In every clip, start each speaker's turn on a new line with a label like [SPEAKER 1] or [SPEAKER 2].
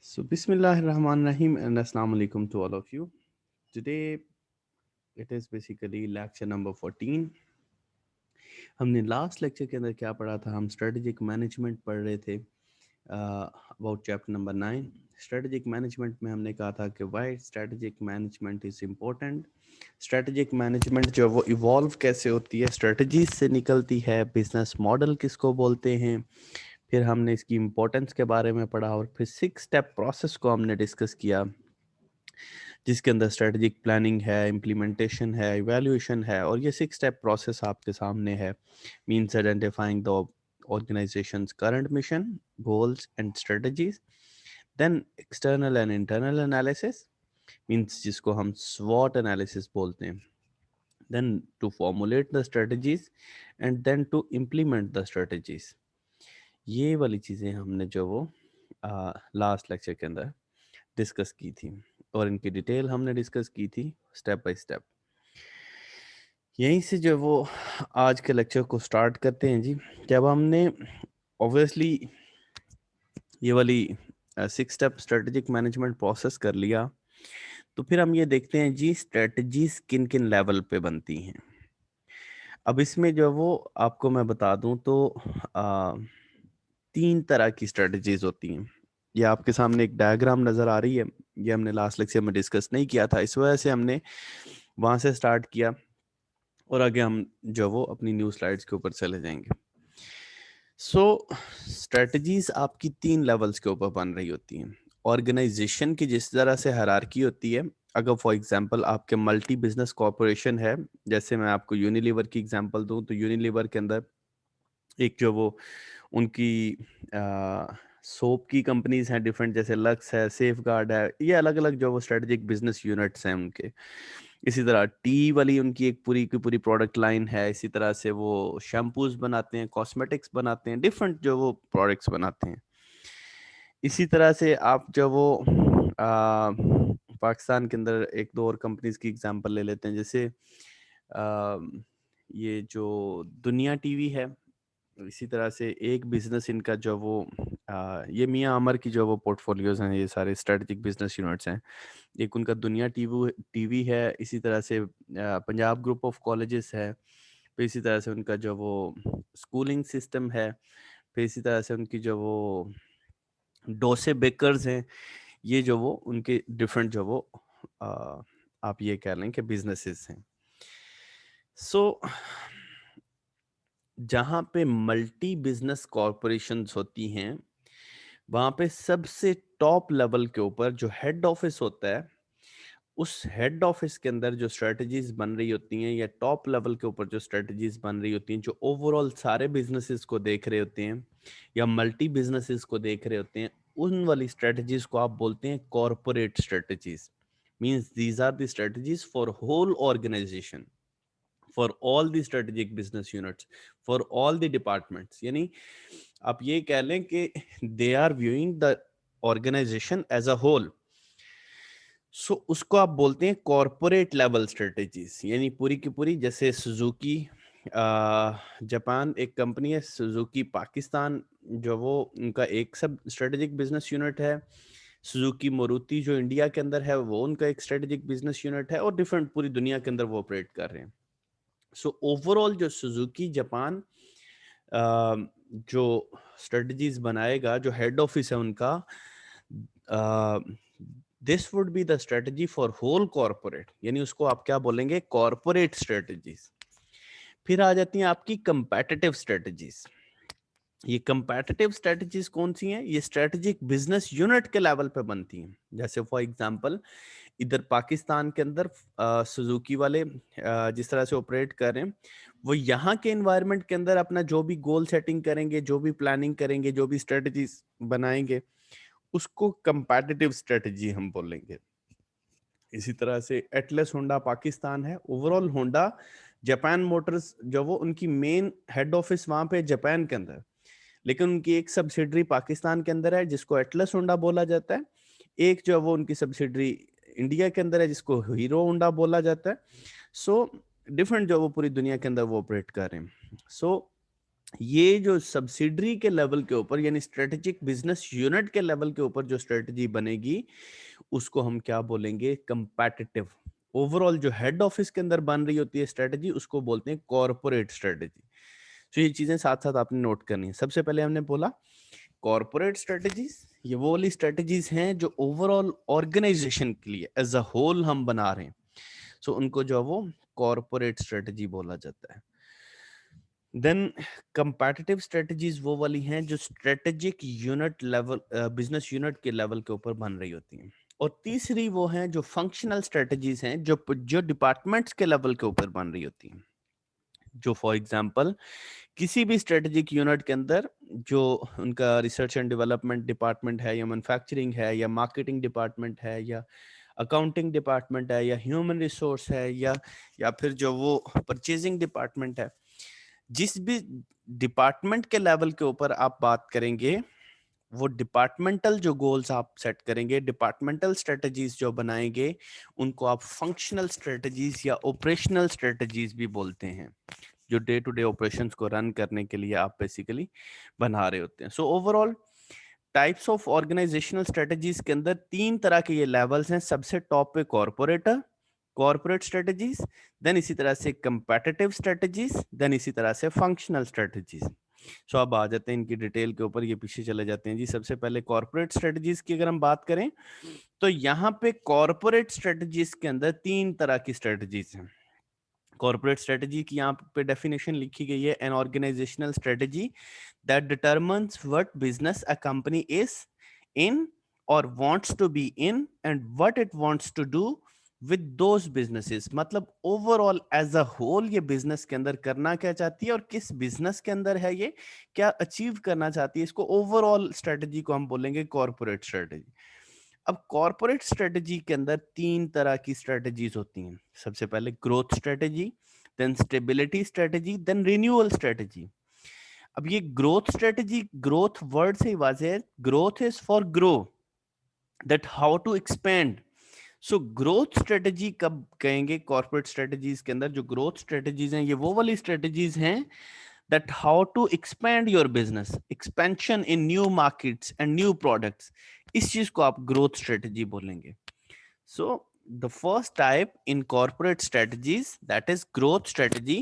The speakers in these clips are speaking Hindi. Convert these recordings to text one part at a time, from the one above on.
[SPEAKER 1] So, Bismillahirrahmanirrahim and Assalamu alaikum to all of you. Today, it is basically lecture number 14. हमने लास्ट लेक्चर के अंदर क्या पढ़ा था? हम स्ट्रेटेजिक मैनेजमेंट पढ़ रहे थे about chapter number 9. Strategic management में हमने कहा था कि why strategic management is important. Strategic management जो वो इवॉल्व कैसे होती है, स्ट्रेटजीज से निकलती है, बिजनेस मॉडल किसको बोलते हैं, फिर हमने इसकी इम्पोर्टेंस के बारे में पढ़ा और फिर 6 स्टेप प्रोसेस को हमने डिस्कस किया जिसके अंदर स्ट्रेटजिक प्लानिंग है, इम्प्लीमेंटेशन है, इवैल्यूएशन है और ये 6 स्टेप प्रोसेस आपके सामने है. Means identifying the organization's current mission, goals and strategies. Then external and internal analysis means जिसको हम SWOT analysis बोलते हैं. Then to formulate the strategies and then to implement the strategies. ये वाली चीज़ें हमने जो वो लास्ट लेक्चर के अंदर डिस्कस की थी और इनकी डिटेल हमने डिस्कस की थी स्टेप बाय स्टेप. यहीं से जो वो आज के लेक्चर को स्टार्ट करते हैं जी. जब हमने ऑब्वियसली ये वाली 6 स्टेप स्ट्रेटेजिक मैनेजमेंट प्रोसेस कर लिया तो फिर हम ये देखते हैं जी स्ट्रेटजीज किन किन लेवल पे बनती हैं. अब इसमें जो वो आपको मैं बता दूं तो 3 तरह की स्ट्रेटजीज होती हैं. ये आपके सामने एक डायग्राम नज़र आ रही है. ये हमने लास्ट लेक्चर में डिस्कस नहीं किया था, इस वजह से हमने वहाँ से स्टार्ट किया और आगे हम जो वो अपनी न्यू स्लाइड्स के ऊपर चले जाएंगे. सो स्ट्रेटजीज आपकी 3 लेवल्स के ऊपर बन रही होती हैं. ऑर्गेनाइजेशन की जिस तरह से हायरार्की होती है, अगर फॉर एग्जांपल आपके मल्टी बिजनेस कॉरपोरेशन है, जैसे मैं आपको यूनिलीवर की एग्जांपल दूं तो यूनिलीवर के अंदर एक जो वो उनकी सोप की कंपनीज हैं डिफरेंट, जैसे लक्स है, सेफ गार्ड है, ये अलग अलग जो वो स्ट्रेटेजिक बिजनेस यूनिट्स हैं उनके. इसी तरह टी वाली उनकी एक पूरी की पूरी प्रोडक्ट लाइन है. इसी तरह से वो शैम्पूज बनाते हैं, कॉस्मेटिक्स बनाते हैं, डिफरेंट जो वो प्रोडक्ट्स बनाते हैं. इसी तरह से आप जो वो पाकिस्तान के अंदर एक दो और कंपनीज की एग्जांपल ले लेते हैं, जैसे ये जो दुनिया टीवी है. इसी तरह से एक बिजनेस इनका जो वो ये मियां आमर की जो वो पोर्टफोलियोज हैं, ये सारे स्ट्रेटेजिक बिजनेस यूनिट्स हैं. एक उनका दुनिया टीवी है. इसी तरह से पंजाब ग्रुप ऑफ कॉलेजेस है. फिर इसी तरह से उनका जो वो स्कूलिंग सिस्टम है. फिर इसी तरह से उनकी जो वो डोसे बेकर्स हैं. ये जो वो उनके डिफरेंट जो वो आप ये कह लें कि बिजनेसेस हैं. सो जहाँ पे मल्टी बिजनेस कॉरपोरेशंस होती हैं, वहाँ पे सबसे टॉप लेवल के ऊपर जो हेड ऑफिस होता है, उस हेड ऑफिस के अंदर जो स्ट्रेटजीज बन रही होती हैं या टॉप लेवल के ऊपर जो स्ट्रेटजीज बन रही होती हैं, जो ओवरऑल सारे बिजनेसेस को देख रहे होते हैं या मल्टी बिजनेसेस को देख रहे होते हैं, उन वाली स्ट्रेटजीज को आप बोलते हैं corporate strategies. Means these are the strategies for whole organisation, for all the strategic business units, for all the departments. यानी आप ये कह लें कि they are viewing the organisation as a whole. So उसको आप बोलते हैं कॉरपोरेट लेवल स्ट्रेटेजीज. यानी पूरी की पूरी, जैसे सुजुकी जापान एक कंपनी है, सुजुकी पाकिस्तान जो वो उनका एक सब स्ट्रेटेजिक बिजनेस यूनिट है. सुजुकी मारुति जो इंडिया के अंदर है वो उनका एक स्ट्रेटेजिक बिजनेस यूनिट है और डिफरेंट पूरी दुनिया के अंदर वो ऑपरेट कर रहे हैं. सो ओवरऑल जो सुजुकी जापान जो स्ट्रेटजीज बनाएगा, जो हेड ऑफिस है उनका, this would be the strategy for whole corporate. यानी उसको आप क्या बोलेंगे, कॉरपोरेट स्ट्रेटजीज. फिर आ जाती हैं आपकी कंपेटिटिव स्ट्रेटजीज. ये कंपेटिटिव स्ट्रेटजीज कौन सी हैं? ये स्ट्रेटेजिक बिजनेस यूनिट के लेवल पे बनती हैं. जैसे फॉर एग्जांपल इधर पाकिस्तान के अंदर सुजुकी वाले जिस तरह से ऑपरेट कर रहे हैं, वो यहाँ के एनवायरनमेंट के अंदर अपना जो भी गोल सेटिंग करेंगे, जो भी प्लानिंग करेंगे, जो भी स्ट्रेटजीज बनाएंगे, उसको कंपेटिटिव स्ट्रेटजी हम बोलेंगे. इसी तरह से एटलस होंडा पाकिस्तान है. ओवरऑल होंडा जापान मोटर्स जो वो उनकी मेन हेड ऑफिस वहां पे जापान के अंदर, लेकिन उनकी एक सब्सिडरी पाकिस्तान के अंदर है जिसको एटलस होंडा बोला जाता है. एक जो वो उनकी सब्सिडरी इंडिया के अंदर है जिसको हीरो होंडा बोला जाता है. सो डिफरेंट जो वो पूरी दुनिया के अंदर वो ऑपरेट कर रहे हैं. सो ये जो सब्सिडरी के लेवल के ऊपर यानी स्ट्रेटेजिक बिजनेस यूनिट के लेवल के ऊपर जो स्ट्रेटजी बनेगी उसको हम क्या बोलेंगे, कंपैटिटिव। ओवरऑल जो हेड ऑफिस के अंदर बन रही होती है स्ट्रेटजी उसको बोलते हैं कॉर्पोरेट स्ट्रेटजी। तो ये चीजें साथ साथ आपने नोट करनी है। सबसे पहले हमने बोला कॉर्पोरेट स्ट्रेटजीज, ये वो वाली स्ट्रेटजीज हैं जो ओवरऑल ऑर्गेनाइजेशन के लिए एज अ होल हम बना रहे हैं, सो उनको जो है वो कॉर्पोरेट स्ट्रेटजी बोला जाता है। देन कंपैटिटिव स्ट्रेटजीज वो वाली हैं जो strategic unit level, business unit के लेवल के ऊपर बन रही होती हैं। और तीसरी वो हैं जो फंक्शनल स्ट्रेटजीज हैं जो डिपार्टमेंट्स के लेवल के ऊपर बन रही होती हैं। जो फॉर एग्जांपल किसी भी स्ट्रेटेजिक यूनिट के अंदर जो उनका रिसर्च एंड डेवलपमेंट डिपार्टमेंट है या मैन्युफैक्चरिंग है या मार्केटिंग डिपार्टमेंट है या अकाउंटिंग डिपार्टमेंट है या ह्यूमन रिसोर्स है या फिर जो वो परचेजिंग डिपार्टमेंट है, जिस भी डिपार्टमेंट के लेवल के ऊपर आप बात करेंगे वो डिपार्टमेंटल जो गोल्स आप सेट करेंगे, डिपार्टमेंटल स्ट्रेटजीज जो बनाएंगे, उनको आप फंक्शनल स्ट्रेटजीज या ऑपरेशनल स्ट्रेटजीज भी बोलते हैं, जो डे टू डे ऑपरेशंस को रन करने के लिए आप बेसिकली बना रहे होते हैं। So overall types of organisational strategies के अंदर तीन तरह के ये लेवल्स हैं। सबसे टॉप पे कॉर्पोरेट स्ट्रेटजीज, देन इसी तरह से कंपेटिटिव स्ट्रेटजीज, देन इसी तरह से फंक्शनल स्ट्रेटजीज। सो अब आ जाते हैं इनकी डिटेल के ऊपर, ये पीछे चले जाते हैं जी। सबसे पहले कॉर्पोरेट स्ट्रेटजीज की अगर हम बात करें तो यहाँ पे कॉर्पोरेट स्ट्रेटजीज के अंदर तीन तरह की स्ट्रेटजीज हैं। कॉर्पोरेट स्ट्रेटजी की यहाँ पे डेफिनेशन लिखी गई है, an organisational strategy that determines what business a company is in और wants to be in and what it wants to do with those businesses. मतलब ओवरऑल एज अ होल ये बिजनेस के अंदर करना क्या चाहती है और किस बिजनेस के अंदर है ये क्या अचीव करना चाहती है, इसको ओवरऑल स्ट्रेटजी को हम बोलेंगे कॉर्पोरेट स्ट्रेटजी। अब कॉर्पोरेट स्ट्रेटजी के अंदर तीन तरह की स्ट्रेटजीज होती हैं। सबसे पहले growth strategy, then stability strategy, then renewal strategy. अब ये ग्रोथ स्ट्रेटजी, ग्रोथ वर्ड से ही वाजे है, growth is for grow, that how to expand. So growth strategy कब कहेंगे कॉर्पोरेट स्ट्रेटजीज के अंदर? जो ग्रोथ स्ट्रेटजीज हैं ये वो वाली स्ट्रेटजीज हैं that how to expand your business, expansion in new markets and new products, इस चीज को आप ग्रोथ स्ट्रेटजी बोलेंगे। So the first type in corporate strategies that is growth strategy,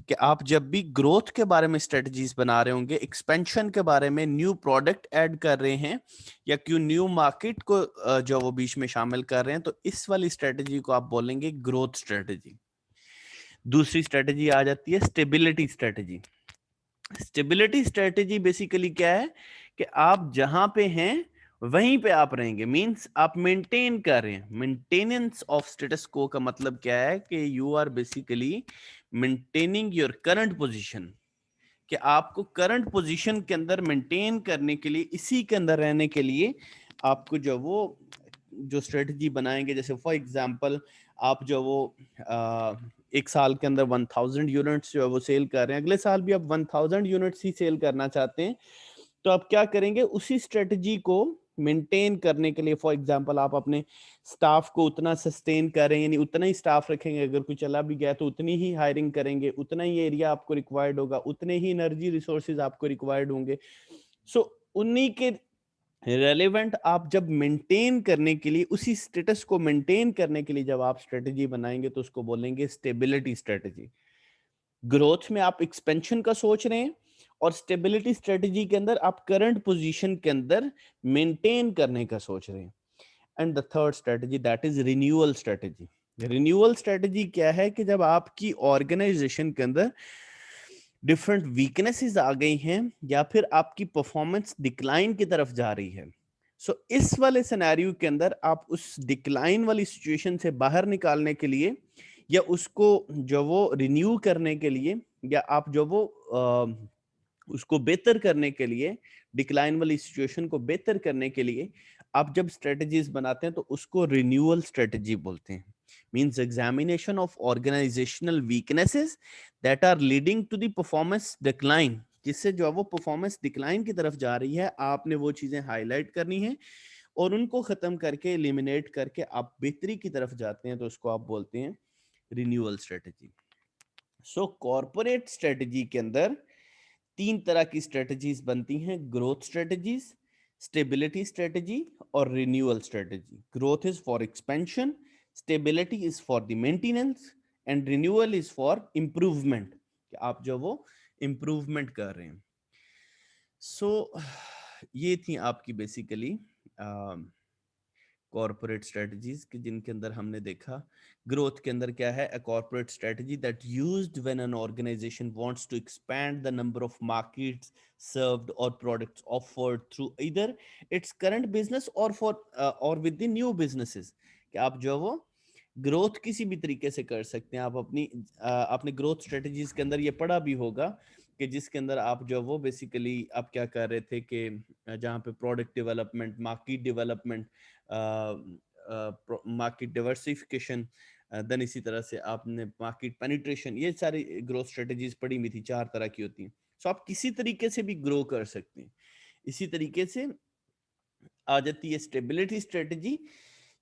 [SPEAKER 1] कि आप जब भी ग्रोथ के बारे में स्ट्रेटजीज बना रहे होंगे, एक्सपेंशन के बारे में, न्यू प्रोडक्ट ऐड कर रहे हैं या क्यों न्यू मार्केट को जो वो बीच में शामिल कर रहे हैं, तो इस वाली स्ट्रेटजी को आप बोलेंगे ग्रोथ स्ट्रेटजी। दूसरी स्ट्रेटजी आ जाती है stability strategy. Stability strategy basically क्या है कि आप जहां पे हैं वहीं पे आप रहेंगे, मींस आप मेंटेन कर रहे हैं। मेंटेनेंस ऑफ स्टेटस को का मतलब क्या है कि you are basically maintaining your current position, कि आपको करंट पोजीशन के अंदर मेंटेन करने के लिए, इसी के अंदर रहने के लिए आपको जो वो जो स्ट्रेटजी बनाएंगे, जैसे फॉर एग्जांपल आप जो वो एक साल के अंदर 1000 यूनिट्स जो है वो सेल कर रहे हैं, अगले साल भी आप 1000 यूनिट्स ही सेल करना चाहते हैं, तो आप क्या करेंगे, उसी स्ट्रेटजी को मेंटेन करने के लिए, फॉर एग्जांपल आप अपने स्टाफ को उतना सस्टेन करें, यानी उतना ही स्टाफ रखेंगे, अगर कोई चला भी गया तो उतनी ही हायरिंग करेंगे, उतना ही एरिया आपको रिक्वायर्ड होगा, उतने ही एनर्जी रिसोर्सेज आपको रिक्वायर्ड होंगे। सो उन्हीं के रेलेवेंट आप जब मेंटेन करने के लिए, उसी स्टेटस को मेंटेन करने के लिए जब आप स्ट्रेटजी बनाएंगे तो उसको बोलेंगे स्टेबिलिटी स्ट्रेटजी। ग्रोथ में आप एक्सपेंशन का सोच रहे हैं और स्टेबिलिटी स्ट्रेटजी के अंदर आप करंट पोजीशन के अंदर मेंटेन करने का सोच रहे हैं। And the third strategy that is renewal strategy. Renewal strategy क्या है कि जब आपकी ऑर्गेनाइजेशन के अंदर डिफरेंट वीकनेसेस आ गई हैं या फिर आपकी परफॉर्मेंस डिक्लाइन की तरफ जा रही है, सो इस वाले सिनेरियो के अंदर आप उस डिक्लाइन वाली सिचुएशन से बाहर निकालने के लिए या उसको जो वो रिन्यू करने के लिए या आप जो वो उसको बेहतर करने के लिए, डिक्लाइन वाली सिचुएशन को बेहतर करने के लिए आप जब स्ट्रेटजीज बनाते हैं तो उसको रिन्यूअल स्ट्रेटजी बोलते हैं। Means examination of organisational weaknesses that are leading to the performance decline, जिससे जो वो परफॉर्मेंस डिक्लाइन की तरफ जा रही है, आपने वो चीजें हाईलाइट करनी है और उनको खत्म करके एलिमिनेट करके आप बेहतरी की तरफ जाते हैं, तो उसको आप बोलते हैं रिन्यूअल स्ट्रेटजी। सो कॉर्पोरेट स्ट्रेटजी के अंदर तीन तरह की स्ट्रेटजीज बनती हैं, ग्रोथ स्ट्रेटजीज, स्टेबिलिटी स्ट्रेटजी और renewal strategy. Growth is for expansion, stability is for the maintenance and renewal is for improvement, कि आप जो वो इम्प्रूवमेंट कर रहे हैं। सो ये थी आपकी बेसिकली कॉर्पोरेट स्ट्रेटजीज कि जिनके अंदर हमने देखा ग्रोथ के अंदर क्या है, a corporate strategy that used when an organisation wants to expand the number of markets served और products offered through either its current business और फॉर और विद द न्यू बिजनेसेस, कि आप जो वो ग्रोथ किसी भी तरीके से कर सकते हैं। आप अपने ग्रोथ स्ट्रेटजीज के अंदर ये पढ़ा भी होगा कि जिसके अंदर आप जो वो बेसिकली आप क्या कर रहे थे कि जहाँ पे product development, market development, market diversification, then इसी तरह से आपने मार्केट पेनिट्रेशन, ये सारी ग्रोथ स्ट्रेटजीज पढ़ी हुई थी, चार तरह की होती हैं। सो आप किसी तरीके से भी ग्रो कर सकते हैं। इसी तरीके से आ जाती है स्टेबिलिटी स्ट्रेटजी।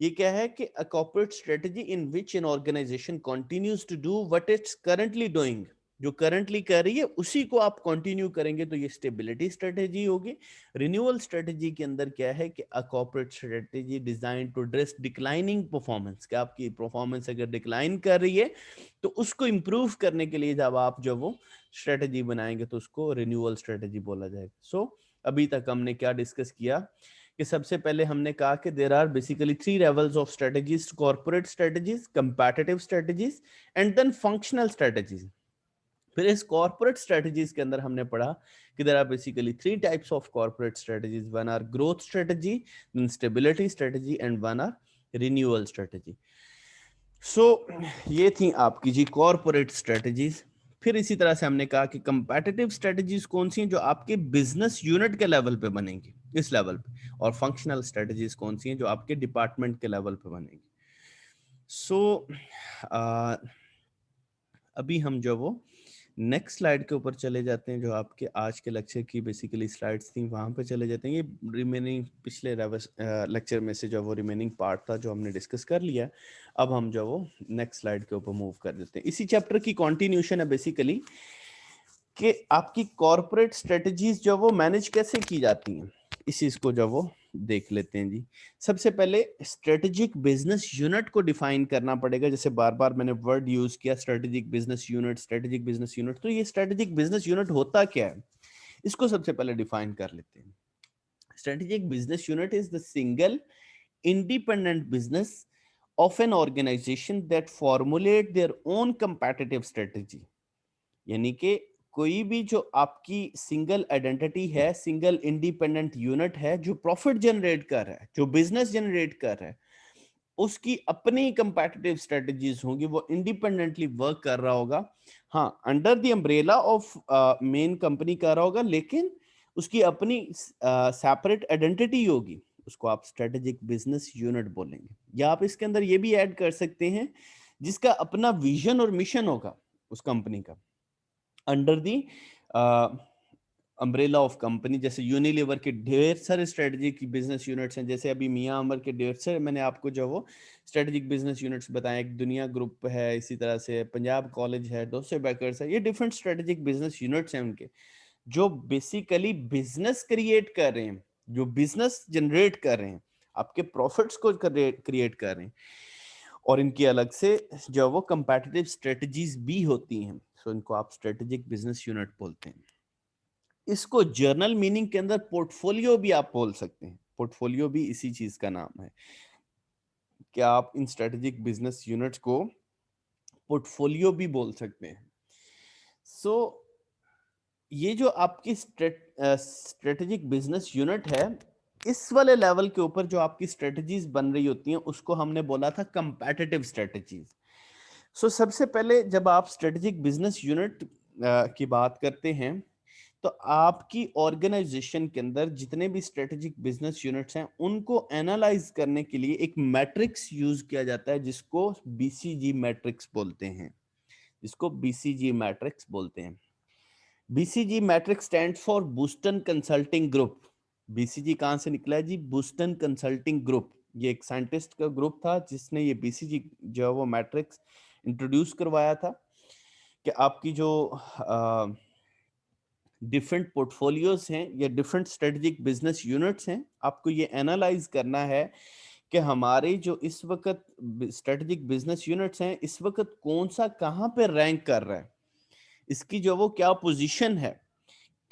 [SPEAKER 1] ये क्या है कि a corporate strategy in which an organisation continues to do what it's currently doing, जो करंटली कर रही है उसी को आप कंटिन्यू करेंगे, तो ये स्टेबिलिटी स्ट्रेटजी होगी। रिन्यूअल स्ट्रेटजी के अंदर क्या है कि a corporate strategy design to address declining performance, कि आपकी परफॉर्मेंस अगर डिक्लाइन कर रही है तो उसको इंप्रूव करने के लिए जब आप जो वो स्ट्रेटजी बनाएंगे तो उसको रिन्यूअल स्ट्रेटजी बोला जाएगा। सो अभी तक हमने क्या डिस्कस किया कि सबसे पहले हमने कहा कि there are basically three levels of strategies, corporate strategies, competitive strategies and then functional strategies. फिर इस कॉर्पोरेट स्ट्रेटजीज के अंदर हमने पढ़ा कि there are basically three types of corporate strategies, one are growth strategy, then stability strategy and one are renewal strategy. So ये थी आपकी जी कॉर्पोरेट स्ट्रेटजीज। फिर इसी तरह से हमने कहा कि कंपैटिटिव स्ट्रेटजीज कौन सी हैं, जो आपके बिजनेस यूनिट के लेवल पे बनेंगी, इस लेवल पे, और फंक्शनल स्ट्रेटजीज कौन सी हैं जो आपके डिपार्टमेंट के लेवल पे बनेंगी। सो अभी हम जो वो नेक्स्ट स्लाइड के ऊपर चले जाते हैं, जो आपके आज के लेक्चर की बेसिकली स्लाइड्स थी वहां पे चले जाते हैं। ये रिमेनिंग पिछले लेक्चर में से जो वो रिमेनिंग पार्ट था जो हमने डिस्कस कर लिया। अब हम जो वो नेक्स्ट स्लाइड के ऊपर मूव कर देते हैं। इसी चैप्टर की कंटिन्यूशन है बेसिकली कि आपकी कॉर्पोरेट स्ट्रेटजीज जो वो मैनेज कैसे की जाती हैं, इस चीज को जो वो देख लेते हैं जी। सबसे पहले स्ट्रेटेजिक बिजनेस यूनिट को डिफाइन करना पड़ेगा। जैसे बार बार मैंने वर्ड यूज किया strategic business unit, strategic business unit, तो ये स्ट्रेटेजिक बिजनेस यूनिट होता क्या है, इसको सबसे पहले डिफाइन कर लेते हैं। Strategic business unit is the single independent business of an organization that formulate their own competitive strategy। यानी कि कोई भी जो आपकी सिंगल आइडेंटिटी है, सिंगल इंडिपेंडेंट यूनिट है जो प्रॉफिट जनरेट कर रहा है, जो बिजनेस जनरेट कर रहा है, उसकी अपनी कंपेटिटिव स्ट्रेटजीज होंगी, वो इंडिपेंडेंटली वर्क कर रहा होगा। हाँ, under the umbrella of main company कर रहा होगा, लेकिन उसकी अपनी सेपरेट आइडेंटिटी होगी, उसको आप स्ट्रेटेजिक बिजनेस यूनिट बोलेंगे। या आप इसके अंदर ये भी ऐड कर सकते हैं जिसका अपना विजन और मिशन होगा उस कंपनी का, under the umbrella of company. जैसे यूनिलीवर के ढेर सारे स्ट्रेटेजिक बिजनेस यूनिट्स हैं, जैसे अभी मियां अमर के ढेर सारे मैंने आपको जो वो स्ट्रेटेजिक बिजनेस यूनिट्स बताए। एक दुनिया ग्रुप है, इसी तरह से पंजाब कॉलेज है, डोसे बेकर्स है, ये डिफरेंट स्ट्रेटेजिक बिजनेस यूनिट्स हैं उनके, जो बेसिकली बिजनेस क्रिएट कर रहे हैं, जो बिजनेस जनरेट कर रहे हैं, आपके प्रॉफिट्स को क्रिएट कर रहे हैं। और इनकी अलग से जो वो कंपेटिटिव स्ट्रेटजीज भी होती हैं, सो इनको आप स्ट्रेटेजिक बिजनेस यूनिट बोलते हैं। इसको जर्नल मीनिंग के अंदर पोर्टफोलियो भी आप बोल सकते हैं, पोर्टफोलियो भी इसी चीज का नाम है कि आप इन स्ट्रेटेजिक बिजनेस यूनिट्स को पोर्टफोलियो भी बोल सकते हैं। सो ये जो आपकी स्ट्रेटेजिक बिजनेस यूनिट है, इस वाले लेवल के ऊपर जो आपकी स्ट्रेटजीज बन रही होती हैं उसको हमने बोला था कंपेटिटिव स्ट्रेटजीज। सो सबसे पहले जब आप स्ट्रेटेजिक बिजनेस यूनिट की बात करते हैं, तो आपकी ऑर्गेनाइजेशन के अंदर जितने भी स्ट्रेटेजिक बिजनेस यूनिट्स हैं उनको एनालाइज करने के लिए एक मैट्रिक्स यूज किया जाता है, जिसको बीसीजी मैट्रिक्स बोलते हैं, जिसको बीसीजी मैट्रिक्स बोलते हैं। BCG matrix stand for Boston consulting group. BCG कहां से निकला है जी? Boston consulting group. ये एक साइंटिस्ट का ग्रुप था जिसने ये बीसीजी जो है वो मैट्रिक्स इंट्रोड्यूस करवाया था कि आपकी जो डिफरेंट पोर्टफोलियोज हैं या डिफरेंट स्ट्रेटेजिक बिजनेस यूनिट्स हैं, आपको ये एनालाइज करना है कि हमारे जो इस वक्त स्ट्रेटेजिक बिजनेस यूनिट्स हैं इस वक्त कौन सा कहाँ पे रैंक कर रहा है, इसकी जो वो क्या पोजीशन है,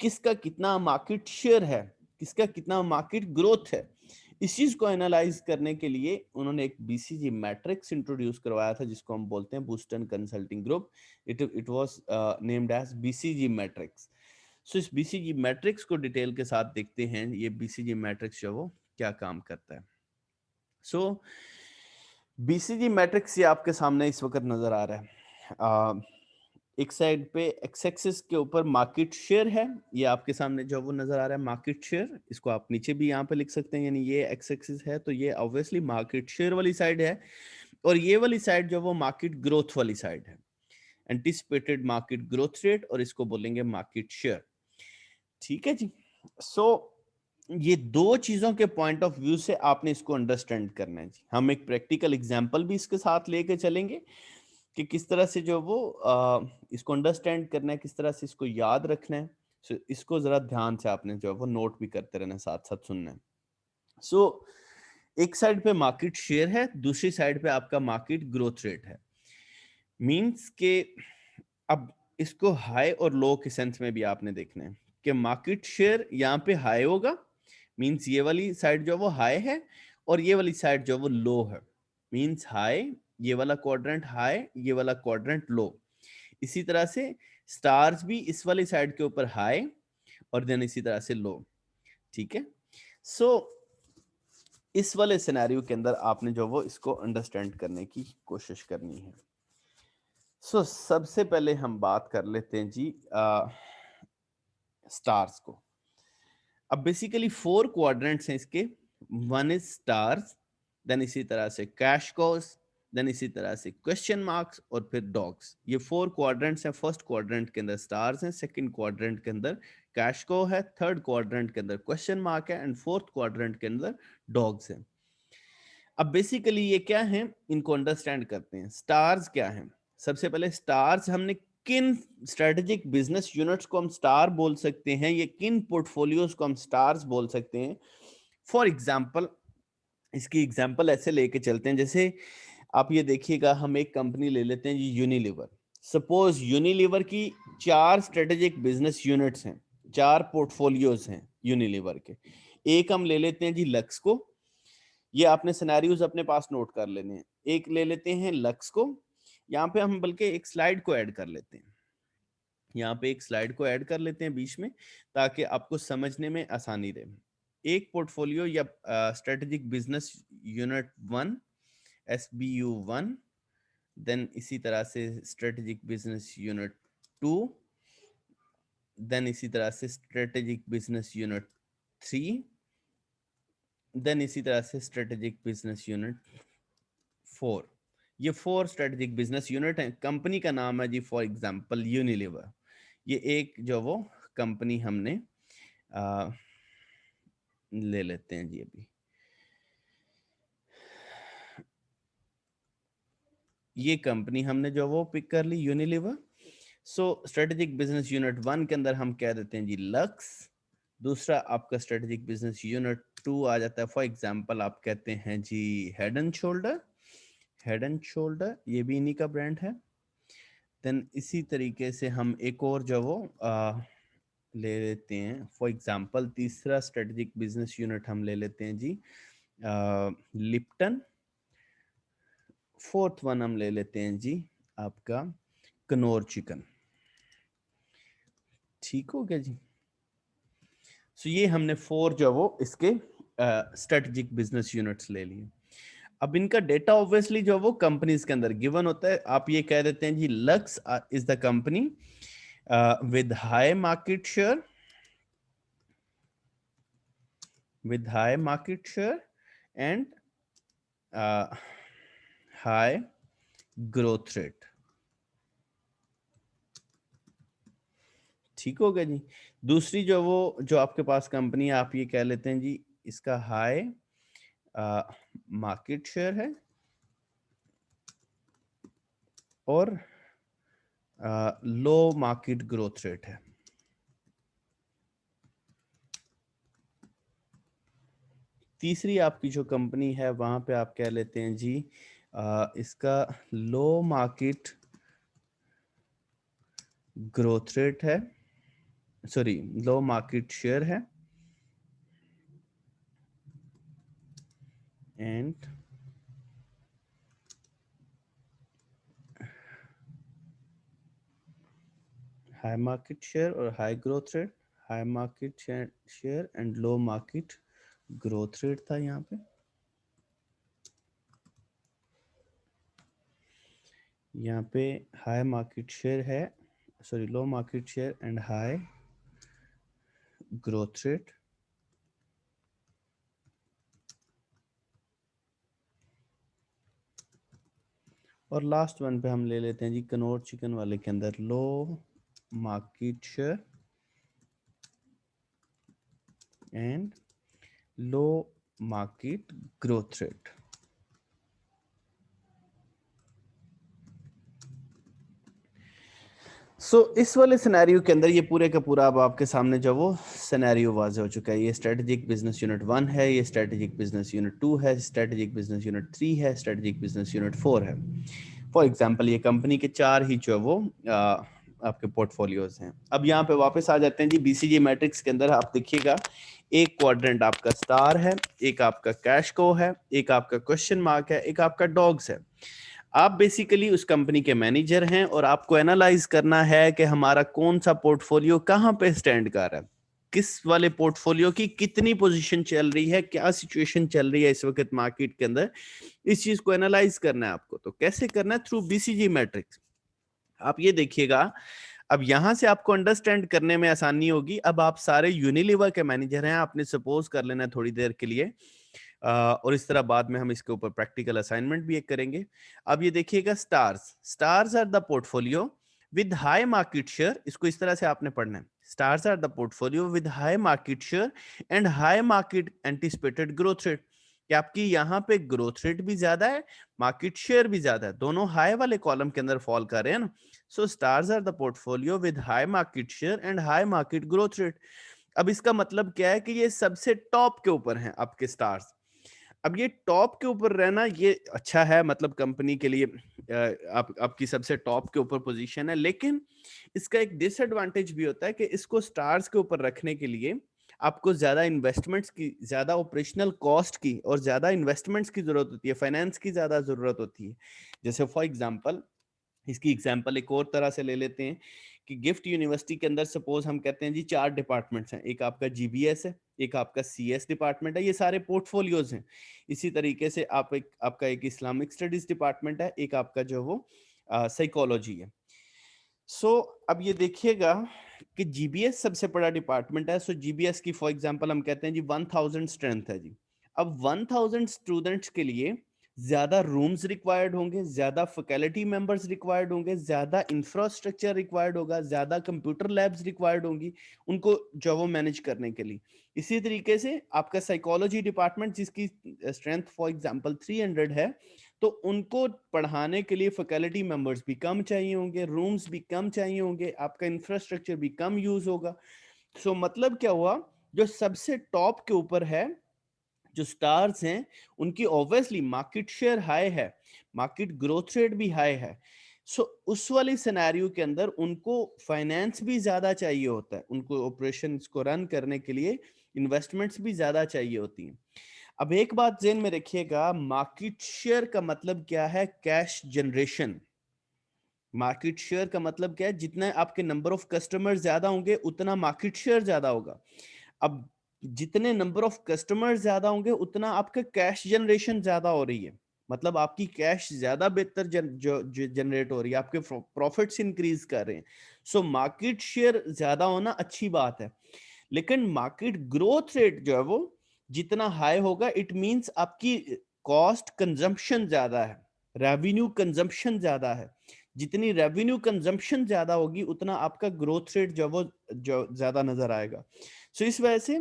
[SPEAKER 1] किसका कितना मार्केट शेयर है, किसका कितना मार्केट ग्रोथ है। इस चीज को एनालाइज करने के लिए उन्होंने एक बीसीजी मैट्रिक्स इंट्रोड्यूस करवाया था जिसको हम बोलते हैं Boston consulting group. It was named as BCG matrix. So इस बीसीजी मैट्रिक्स को डिटेल के साथ देखते हैं, ये बीसीजी मैट्रिक्स जो वो क्या काम करता है। सो बीसीजी मैट्रिक्स ये आपके सामने इस वक्त नजर आ रहा है। एक साइड पे एक्स एक्सिस के ऊपर मार्केट शेयर है, ये आपके सामने जो वो नजर आ रहा है मार्केट शेयर, इसको आप नीचे भी यहाँ पे लिख सकते हैं, यानी ये एक्स एक्सिस है तो ये ऑब्वियसली मार्केट शेयर वाली साइड है, और ये वाली साइड जो वो मार्केट ग्रोथ वाली साइड है, एंटिसिपेटेड मार्केट ग्रोथ रेट, और इसको बोलेंगे मार्केट शेयर। ठीक है जी। सो ये दो चीजों के पॉइंट ऑफ व्यू से आपने इसको अंडरस्टैंड करना है जी। हम एक प्रैक्टिकल एग्जांपल भी इसके साथ लेके चलेंगे कि किस तरह से जो वो इसको अंडरस्टैंड करना है, किस तरह से इसको याद रखना है। सो इसको जरा ध्यान से आपने जो है वो नोट भी करते रहना, साथ साथ सुनना है। सो एक साइड पे मार्केट शेयर है, दूसरी साइड पे आपका मार्केट ग्रोथ रेट है। मींस के अब इसको हाई और लो के सेंस में भी आपने देखना है कि मार्केट शेयर यहाँ पे हाई होगा, मींस ये वाली साइड जो वो हाई है और ये वाली साइड जो वो लो है, मींस हाई, ये वाला क्वाड्रेंट हाई, ये वाला क्वाड्रेंट लो। इसी तरह से स्टार्स भी इस वाली साइड के ऊपर हाई और देन इसी तरह से लो। ठीक है। सो इस वाले सिनेरियो के अंदर आपने जो वो इसको अंडरस्टैंड करने की कोशिश करनी है। सबसे पहले हम बात कर लेते हैं जी स्टार्स को। अब बेसिकली 4 क्वाड्रेंट्स हैं इसके। वन इज स्टार्स, देन इसी तरह से कैश कोस, देन इसी तरह से क्वेश्चन मार्क्स और फिर डॉग्स। ये 4 क्वाड्रेंट्स हैं। फर्स्ट क्वाड्रेंट के अंदर स्टार्स हैं, सेकंड क्वाड्रेंट के अंदर कैश को है, थर्ड क्वाड्रेंट के अंदर क्वेश्चन मार्क है, एंड फोर्थ क्वाड्रेंट के अंदर डॉग्स हैं। अब बेसिकली ये क्या है, इनको अंडरस्टैंड करते हैं। स्टार्स क्या है? सबसे पहले स्टार्स, हमने किन स्ट्रेटेजिक बिजनेस यूनिट्स को हम स्टार बोल सकते हैं, ये किन पोर्टफोलियोज को हम स्टार्स बोल सकते हैं। फॉर एग्जाम्पल, इसकी एग्जाम्पल ऐसे लेके चलते हैं, जैसे आप ये देखिएगा, हम एक कंपनी ले लेते हैं जी, यूनिलीवर। सपोज यूनिलीवर की 4 स्ट्रेटेजिक बिजनेस यूनिट्स हैं, 4 पोर्टफोलियोज हैं यूनिलीवर के। एक हम ले लेते हैं जी लक्स को, ये आपने सिनेरियोज अपने पास नोट कर लेने हैं। एक ले लेते हैं लक्स को, यहाँ पे हम बल्कि एक स्लाइड को ऐड कर लेते हैं, यहाँ पे एक स्लाइड को ऐड कर लेते हैं बीच में, ताकि आपको समझने में आसानी रहे। एक पोर्टफोलियो या strategic business unit 1, SBU1, then इसी तरह से स्ट्रेटेजिक बिजनेस यूनिट 2, देन इसी तरह से स्ट्रेटेजिक बिजनेस यूनिट 3, देन इसी तरह से स्ट्रेटेजिक बिजनेस यूनिट 4। ये 4 स्ट्रेटेजिक बिजनेस यूनिट हैं। कंपनी का नाम है जी फॉर एग्जांपल यूनिलीवर। ये एक जो वो कंपनी हमने ले लेते हैं जी। अभी ये कंपनी हमने जो वो पिक कर ली, यूनिलीवर। स्ट्रेटेजिक बिजनेस यूनिट 1 के अंदर हम कह देते हैं जी लक्स। दूसरा आपका स्ट्रेटेजिक बिजनेस यूनिट 2 आ जाता है, फॉर एग्जांपल आप कहते हैं जी head and shoulder. Head and shoulder ये भी इन्हीं का ब्रांड है। देन इसी तरीके से हम एक और जो वो ले लेते हैं, फॉर एग्जांपल तीसरा स्ट्रेटेजिक बिजनेस यूनिट हम ले लेते हैं जी लिप्टन। फोर्थ वन हम ले लेते हैं जी आपका कनौर चिकन। ठीक हो गया जी। ये हमने 4 जो वो इसके स्ट्रेटेजिक बिजनेस यूनिट्स ले लिए। अब इनका डेटा ऑब्वियसली जो वो कंपनीज के अंदर गिवन होता है। आप ये कह देते हैं जी Lux is the company with high market share, with high market share and high growth rate। ठीक हो गया जी। दूसरी जो वो जो आपके पास कंपनी है, आप ये कह लेते हैं जी इसका हाई मार्केट शेयर है और लो मार्केट ग्रोथ रेट है। तीसरी आपकी जो कंपनी है वहां पे आप कह लेते हैं जी इसका लो मार्केट ग्रोथ रेट है, सॉरी लो मार्केट शेयर है एंड हाई मार्केट शेयर और high growth rate, high market share and low market growth rate था यहाँ पे। यहाँ पे हाई मार्केट शेयर है, sorry low market share and high growth rate. और लास्ट वन पे हम ले लेते हैं जी कनौर चिकन वाले के अंदर low market share and low market growth rate. इस वाले सिनेरियो के अंदर ये पूरे का पूरा अब आपके सामने जो वो सिनेरियो वाज़ हो चुका है। ये स्ट्रेटेजिक बिजनेस यूनिट 1 है, ये स्ट्रेटेजिक बिजनेस यूनिट 2 है, स्ट्रेटेजिक बिजनेस यूनिट 3 है, स्ट्रेटेजिक बिजनेस यूनिट 4 है। फॉर एग्जांपल ये कंपनी के 4 ही जो वो आपके पोर्टफोलियोज हैं। अब यहाँ पे वापस आ जाते हैं जी बीसीजी मैट्रिक्स के अंदर। आप देखिएगा एक क्वाड्रेंट आपका स्टार है, एक आपका कैश को है, एक आपका क्वेश्चन मार्क है, एक आपका डॉग्स है। आप बेसिकली उस कंपनी के मैनेजर हैं और आपको एनालाइज करना है कि हमारा कौन सा पोर्टफोलियो कहां पे स्टैंड कर रहा है, किस वाले पोर्टफोलियो की कितनी पोजीशन चल रही है, क्या सिचुएशन चल रही है इस वक्त मार्केट के अंदर। इस चीज को एनालाइज करना है आपको। तो कैसे करना है? Through BCG matrix. आप ये देखिएगा, अब यहां से आपको अंडरस्टैंड करने में आसानी होगी। अब आप सारे यूनिलीवर के मैनेजर हैं, आपने सपोज कर लेना थोड़ी देर के लिए, और इस तरह बाद में हम इसके ऊपर प्रैक्टिकल असाइनमेंट भी एक करेंगे। अब ये देखिएगा stars, stars are the portfolio with high market share. इसको इस तरह से आपने पढ़ना है, stars are the portfolio with high market share and high market anticipated growth rate. कि आपकी यहाँ पे ग्रोथ रेट भी ज्यादा है, मार्केट शेयर भी ज्यादा है, दोनों हाई वाले कॉलम के अंदर फॉल कर रहे हैं ना। So stars are the portfolio with high market share and high market growth rate. अब इसका मतलब क्या है कि ये सबसे टॉप के ऊपर हैं आपके स्टार्स। अब ये टॉप के ऊपर रहना ये अच्छा है, मतलब कंपनी के लिए आपकी सबसे टॉप के ऊपर पोजीशन है। लेकिन इसका एक डिसएडवांटेज भी होता है कि इसको स्टार्स के ऊपर रखने के लिए आपको ज्यादा इन्वेस्टमेंट्स की, ज्यादा ऑपरेशनल कॉस्ट की और ज्यादा इन्वेस्टमेंट्स की जरूरत होती है, फाइनेंस की ज्यादा जरूरत होती है। जैसे फॉर एग्जांपल, इसकी एग्जांपल एक और तरह से ले लेते हैं कि गिफ्ट यूनिवर्सिटी के अंदर सपोज हम कहते हैं जी 4 डिपार्टमेंट्स हैं, एक आपका जीबीएस है, एक आपका सीएस डिपार्टमेंट है, ये सारे पोर्टफोलियोज हैं। इसी तरीके से आपका एक इस्लामिक स्टडीज डिपार्टमेंट है, एक आपका जो वो साइकोलॉजी है। अब ये देखिएगा कि जीबीएस सबसे बड़ा डिपार्टमेंट है। जीबीएस की फॉर एग्जांपल हम कहते हैं जी 1000 स्ट्रेंथ है जी। अब 1000 स्टूडेंट्स के लिए ज्यादा रूम्स रिक्वायर्ड होंगे, ज्यादा फैकल्टी मेंबर्स रिक्वायर्ड होंगे, ज्यादा इंफ्रास्ट्रक्चर रिक्वायर्ड होगा, ज्यादा कंप्यूटर लैब्स रिक्वायर्ड होंगी उनको जो वो मैनेज करने के लिए। इसी तरीके से आपका साइकोलॉजी डिपार्टमेंट जिसकी स्ट्रेंथ फॉर एग्जांपल 300 है, तो उनको पढ़ाने के लिए फैकल्टी मेंबर्स भी कम चाहिए होंगे, रूम्स भी कम चाहिए होंगे, आपका इंफ्रास्ट्रक्चर भी कम यूज होगा। मतलब क्या हुआ, जो सबसे टॉप के ऊपर है, जो स्टार्स हैं, उनकी ऑब्वियसली मार्केट शेयर हाई है, मार्केट ग्रोथ रेट भी हाई है। उस वाले सिनेरियो के अंदर उनको फाइनेंस भी ज्यादा चाहिए होता है, उनको ऑपरेशंस को रन करने के लिए इन्वेस्टमेंट्स भी ज्यादा चाहिए होती हैं। अब एक बात ध्यान में रखिएगा, मार्केट शेयर का मतलब क्या है? Cash generation. मार्केट शेयर का मतलब क्या है? जितना आपके नंबर ऑफ कस्टमर ज्यादा होंगे उतना मार्केट शेयर ज्यादा होगा। अब जितने नंबर ऑफ कस्टमर ज्यादा होंगे उतना आपका कैश जनरेशन ज्यादा हो रही है, मतलब आपकी कैश ज्यादा बेहतर जनरेट हो रही है, आपके प्रॉफिट्स इंक्रीज कर रहे हैं। मार्केट शेयर ज्यादा होना अच्छी बात है, लेकिन मार्केट ग्रोथ रेट जो है वो जितना हाई होगा, इट मींस आपकी कॉस्ट कंजम्पशन ज्यादा है, रेवेन्यू कंजम्पशन ज्यादा है। जितनी रेवेन्यू कंजम्पशन ज्यादा होगी उतना आपका ग्रोथ रेट जो वो जो ज्यादा नजर आएगा। इस वजह से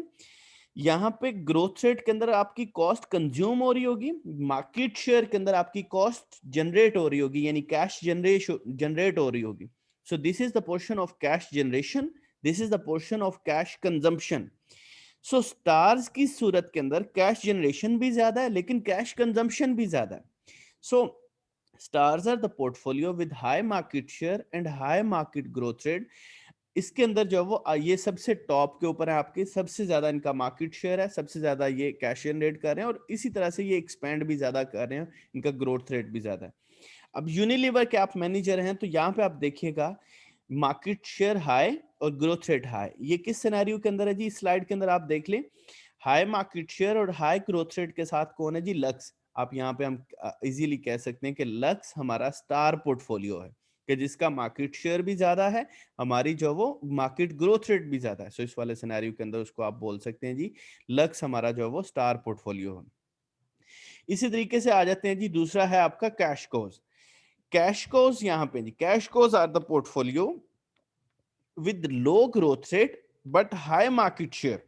[SPEAKER 1] यहाँ पे ग्रोथ रेट के अंदर आपकी कॉस्ट कंज्यूम हो रही होगी, मार्केट शेयर के अंदर आपकी कॉस्ट जनरेट हो रही होगी, यानी कैश जनरेट हो रही होगी। This is the portion of cash generation, this is the portion of cash consumption. So stars की सूरत के अंदर कैश जनरेशन भी ज्यादा है लेकिन कैश कंजम्पशन भी ज्यादा है. So stars are the portfolio with high market share and high market growth rate. इसके अंदर जो है वो ये सबसे टॉप के ऊपर है, आपके सबसे ज्यादा इनका मार्केट शेयर है, सबसे ज्यादा ये कैश जनरेट कर रहे हैं और इसी तरह से ये एक्सपेंड भी ज्यादा कर रहे हैं, इनका ग्रोथ रेट भी ज्यादा है. अब यूनिलीवर के आप मैनेजर हैं तो यहाँ पे आप देखिएगा मार्केट शेयर हाई और ग्रोथ रेट हाई. ये किस सिनेरियो के अंदर है जी? इस स्लाइड के अंदर आप देख लें, हाई मार्केट शेयर और हाई ग्रोथ रेट के साथ कौन है जी? लक्स. आप यहाँ पे हम इजीली कह सकते हैं कि लक्स हमारा स्टार पोर्टफोलियो है, कि जिसका मार्केट शेयर भी ज्यादा है, हमारी जो वो मार्केट ग्रोथ रेट भी ज्यादा है. सो इस वाले सिनेरियो के अंदर उसको आप बोल सकते हैं जी लक्स हमारा जो वो स्टार पोर्टफोलियो है. इसी तरीके से आ जाते हैं जी, दूसरा है आपका कैश कोज. कैश कोज यहाँ पे जी, cash cows are the portfolio with low growth rate but high market share.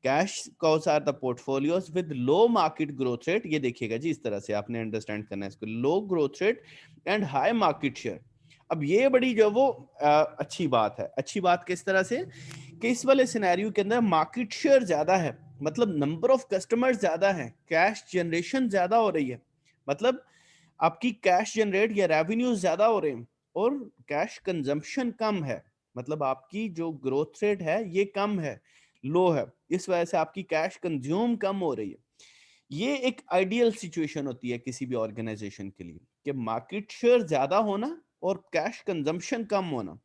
[SPEAKER 1] Cash cows are the portfolios with low market growth rate. ये देखिएगा जी, इस तरह से आपने अंडरस्टैंड करना है इसको, low growth rate and high market share. अब ये बड़ी जो वो अच्छी बात है. अच्छी बात किस तरह से कि इस वाले सिनेरियो के अंदर मार्केट शेयर ज्यादा है, मतलब नंबर ऑफ कस्टमर्स ज्यादा है, कैश जनरेशन ज्यादा हो रही है, मतलब आपकी कैश जनरेट या रेवेन्यू ज्यादा हो रहे हैं और कैश कंजम्पशन कम है, मतलब आपकी जो ग्रोथ रेट है ये कम है, लो है. इस वजह से आपकी कैश कंज्यूम कम हो रही है. ये एक आइडियल सिचुएशन होती है किसी भी ऑर्गेनाइजेशन के लिए कि मार्केट शेयर ज्यादा होना और कैश कंजम्पशन कम होना.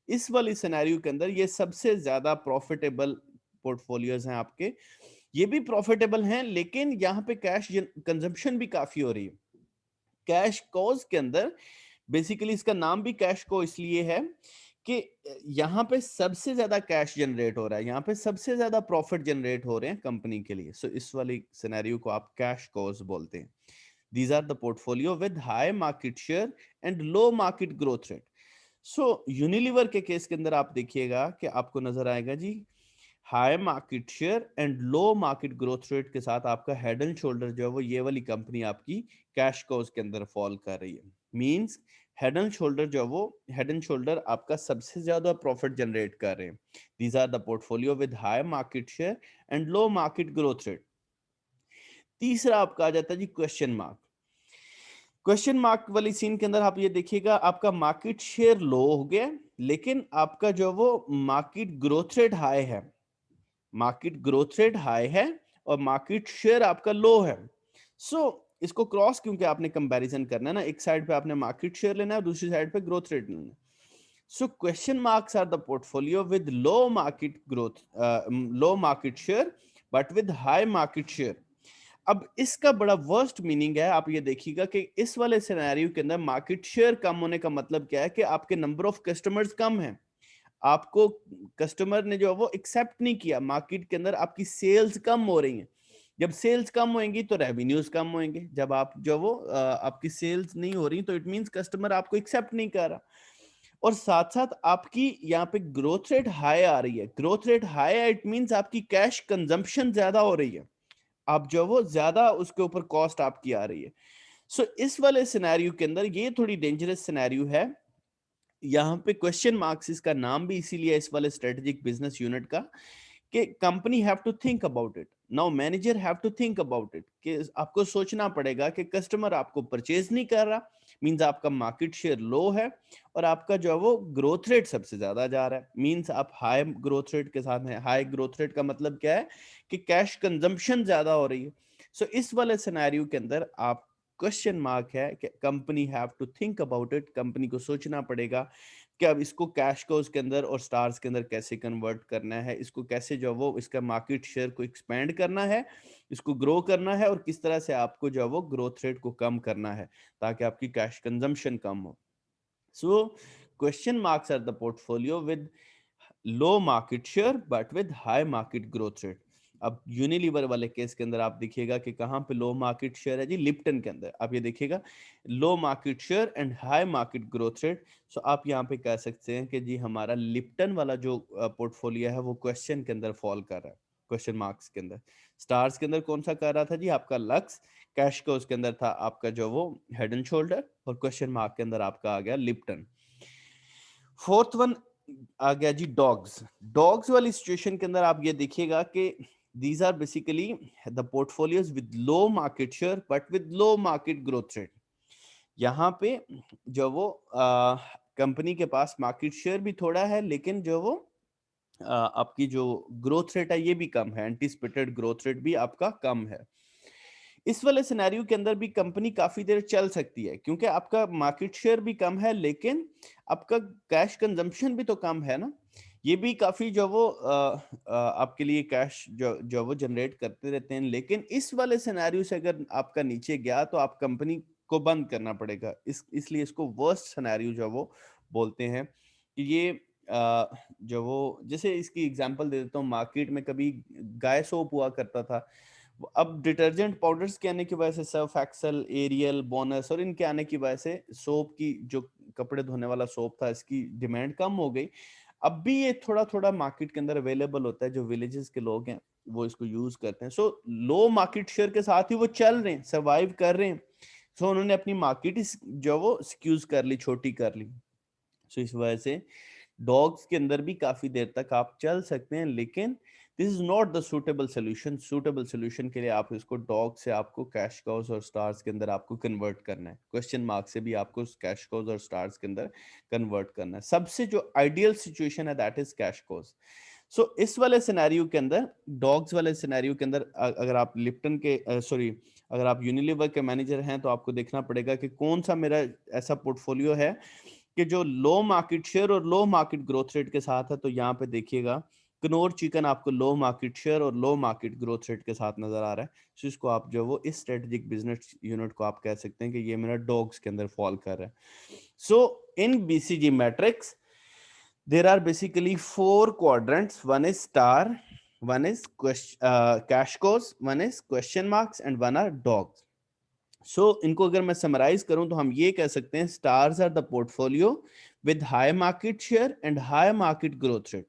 [SPEAKER 1] इस वाली सिनेरियो के अंदर ये सबसे ज्यादा प्रॉफिटेबल पोर्टफोलियोज हैं आपके. ये भी प्रॉफिटेबल हैं लेकिन यहाँ पे कैश कंजम्पशन भी काफी हो रही है. कैश कोज के अंदर बेसिकली इसका नाम भी कैश को इसलिए है कि यहाँ पे सबसे ज्यादा कैश जनरेट हो रहा है, यहाँ पे सबसे ज्यादा प्रॉफिट जनरेट हो रहे हैं कंपनी के लिए. सो इस वाली सिनेरियो को आप कैश कोज बोलते हैं. These are the portfolio with high market share and low market growth rate. So Unilever के केस के अंदर आप देखिएगा कि आपको नजर आएगा जी high market share and low market growth rate के साथ आपका हेड एंड शोल्डर जो है वो ये वाली कंपनी आपकी कैश कोज के अंदर फॉल कर रही है. मींस हेड एंड शोल्डर जो है वो हेड एंड शोल्डर आपका सबसे ज्यादा प्रॉफिट जनरेट कर रहे हैं. These are the portfolio with high market share and low market growth rate. तीसरा आपका आ जाता है जी क्वेश्चन मार्क. क्वेश्चन मार्क वाली सीन के अंदर आप ये देखिएगा आपका मार्केट शेयर लो हो गया लेकिन आपका जो वो मार्केट ग्रोथ रेट हाई है, मार्केट ग्रोथ रेट हाई है और मार्केट शेयर आपका लो है. सो इसको क्रॉस क्योंकि आपने कंपैरिजन करना है ना, एक साइड पे आपने मार्केट शेयर लेना है और दूसरी साइड पे ग्रोथ रेट लेना है. So question marks are the portfolio with low market growth, low market share but with high market share. अब इसका बड़ा वर्स्ट मीनिंग है, आप ये देखिएगा कि इस वाले सिनेरियो के अंदर मार्केट शेयर कम होने का मतलब क्या है कि आपके नंबर ऑफ कस्टमर्स कम है, आपको कस्टमर ने जो है वो एक्सेप्ट नहीं किया मार्केट के अंदर, आपकी सेल्स कम हो रही हैं. जब सेल्स कम होंगी तो रेवेन्यूज कम होंगे. जब आप जो वो आपकी सेल्स नहीं हो रही तो इट मींस कस्टमर आपको एक्सेप्ट नहीं कर रहा. और साथ साथ आपकी यहाँ पे ग्रोथ रेट हाई आ रही है. ग्रोथ रेट हाई है इट मींस आपकी कैश कंजम्पशन ज्यादा हो रही है, आप जो वो ज्यादा उसके ऊपर कॉस्ट आपकी आ रही है. सो इस वाले सिनेरियो के अंदर ये थोड़ी डेंजरस सिनेरियो है. यहाँ पे क्वेश्चन मार्क्स इसका नाम भी इसीलिए इस वाले स्ट्रेटेजिक बिजनेस यूनिट का कि company have to think about it. Now manager have to think about it कि आपको सोचना पड़ेगा कि कस्टमर आपको परचेज नहीं कर रहा, मींस आपका मार्केट शेयर लो है और आपका जो है वो ग्रोथ रेट सबसे ज्यादा जा रहा है, मींस आप हाई ग्रोथ रेट के साथ हैं. हाई ग्रोथ रेट का मतलब क्या है कि कैश कंजम्पशन ज्यादा हो रही है. सो इस वाले सिनेरियो के अंदर आप क्वेश्चन मार्क है कि company have to think about it. Company को सोचना पड़ेगा कि अब इसको कैश को उसके अंदर और स्टार्स के अंदर कैसे कन्वर्ट करना है, इसको कैसे जो वो इसका मार्केट शेयर को एक्सपेंड करना है, इसको ग्रो करना है और किस तरह से आपको जो वो ग्रोथ रेट को कम करना है ताकि आपकी कैश कंजम्पशन कम हो. So question marks are the portfolio with low market share but with high market growth rate. अब यूनिलीवर वाले केस के अंदर आप देखिएगा कि कहां पे लो मार्केट शेयर है जी, लिप्टन के अंदर. आप ये देखिएगा low market share and high market growth rate. So आप यहाँ पे कह सकते हैं कि जी हमारा लिप्टन वाला जो पोर्टफोलियो है वो क्वेश्चन के अंदर फॉल कर रहा है, क्वेश्चन मार्क्स के अंदर. स्टार्स के अंदर कौन सा कर रहा था जी आपका लक्स, कैश को उसके अंदर था आपका जो वो हेड एंड शोल्डर और क्वेश्चन मार्क के अंदर आपका आ गया लिप्टन. फोर्थ वन आ गया जी डॉग्स। डॉग्स वाली सिचुएशन के अंदर आप ये देखिएगा कि these are basically the portfolios with low market share but with low market growth rate। यहाँ पे जो वो कंपनी के पास मार्केट शेयर भी थोड़ा है, लेकिन जो वो आपकी जो ग्रोथ रेट है ये भी कम है, एंटिसिपेटेड ग्रोथ रेट भी आपका कम है। इस वाले सिनेरियो के अंदर भी कंपनी काफी देर चल सकती है, क्योंकि आपका मार्केट शेयर भी कम है, लेकिन आपका कैश कंजम्पशन भी तो कम है ना। ये भी काफी जो वो आपके लिए कैश जो जो वो जनरेट करते रहते हैं। लेकिन इस वाले सिनेरियो से अगर आपका नीचे गया तो आप कंपनी को बंद करना पड़ेगा। इसलिए इसको वर्स्ट सिनेरियो जो वो बोलते हैं कि ये जो वो, जैसे इसकी एग्जांपल दे देता हूँ, मार्केट में कभी गाय सोप हुआ करता था। अब डिटर्जेंट पाउडर्स के आने की वजह से, सर्फ एक्सेल, एरियल, बोनस और इनके आने की वजह से सोप की, जो कपड़े धोने वाला सोप था, इसकी डिमांड कम हो गई। अब भी ये थोड़ा थोड़ा मार्केट के अंदर अवेलेबल होता है, जो विलेजेस के लोग हैं वो इसको यूज करते हैं। सो लो मार्केट शेयर के साथ ही वो चल रहे हैं, सर्वाइव कर रहे हैं। सो उन्होंने अपनी मार्केट जो वो स्क्यूज कर ली, छोटी कर ली। सो इस वजह से डॉग्स के अंदर भी काफी देर तक आप चल सकते हैं, लेकिन this is not the suitable solution. Suitable solution के लिए आप इसको डॉग से आपको कैश काउज और स्टार्स के अंदर आपको कन्वर्ट करना है, क्वेश्चन मार्क से भी आपको कैश काउज और स्टार्स के अंदर कन्वर्ट करना है। सबसे जो आइडियल सिचुएशन है दैट इज कैश काउज। सो इस वाले सिनेरियो के अंदर, डॉग्स वाले सिनेरियो के अंदर, अगर आप लिप्टन के सॉरी अगर आप यूनिलीवर के मैनेजर हैं तो आपको देखना पड़ेगा कि कौन सा मेरा ऐसा पोर्टफोलियो है कि जो लो मार्केट शेयर और लो मार्केट ग्रोथ रेट के साथ है। तो यहाँ पे देखिएगा कनौर चिकन आपको लो मार्केट शेयर और लो मार्केट ग्रोथ रेट के साथ नजर आ रहा है। सो इसको आप जो वो इस स्ट्रेटेजिक बिजनेस यूनिट को आप कह सकते हैं कि ये मेरा डॉग्स के अंदर फॉल कर रहा है। So in BCG matrix there are basically four quadrants. One is star, one is cash cows, one is question marks, and one are dogs. So इनको अगर मैं समराइज करूं तो हम ये कह सकते हैं stars are the portfolio with high market share and high market growth rate.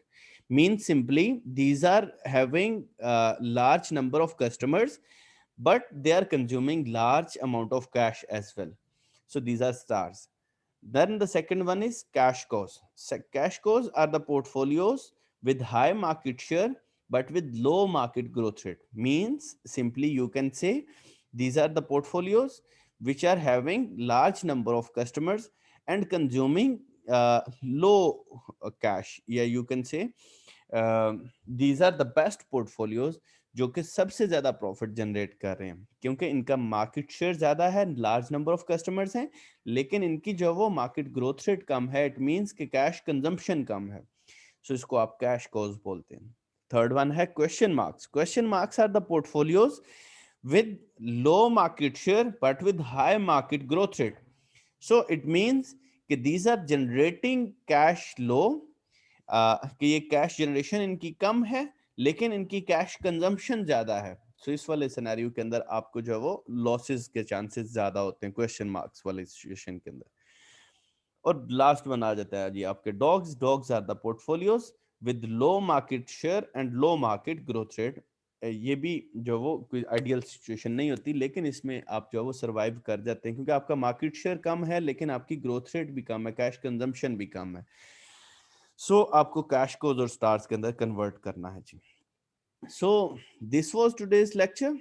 [SPEAKER 1] Means simply these are having large number of customers, but they are consuming large amount of cash as well. So these are stars. Then the second one is cash cows. Cash cows are the portfolios with high market share but with low market growth rate. Means simply you can say these are the portfolios which are having large number of customers and consuming low cash. Yeah, you can say these are the best portfolios जो कि सबसे ज्यादा प्रॉफिट जनरेट कर रहे हैं, क्योंकि इनका मार्केट शेयर ज्यादा है, लार्ज नंबर ऑफ कस्टमर्स हैं, लेकिन इनकी जो वो मार्केट ग्रोथ रेट कम है। इट मींस कि कैश कंजम्पशन कम है। सो इसको आप कैश कॉज बोलते हैं। थर्ड वन है question marks. Question marks are the portfolios with low market share but with high market growth rate. So it means कि these are generating cash low, कि ये कैश जनरेशन इनकी कम है लेकिन इनकी कैश कंजम्पशन ज्यादा है। सो इस वाले सिनेरियो के अंदर आपको जो वो लॉसेस के चांसेस ज्यादा होते हैं क्वेश्चन मार्क्स वाले सिचुएशन के अंदर। और लास्ट वन आ जाता है जी आपके dogs. Dogs are the portfolios with low market share and low market growth rate. ये भी जो वो कोई आइडियल सिचुएशन नहीं होती, लेकिन इसमें आप जो वो सरवाइव कर जाते हैं, क्योंकि आपका मार्केट शेयर कम है लेकिन आपकी ग्रोथ रेट भी कम है, कैश कंजम्पशन भी कम है। सो आपको कैश कोज और स्टार्स के अंदर कन्वर्ट करना है जी। So this was today's lecture.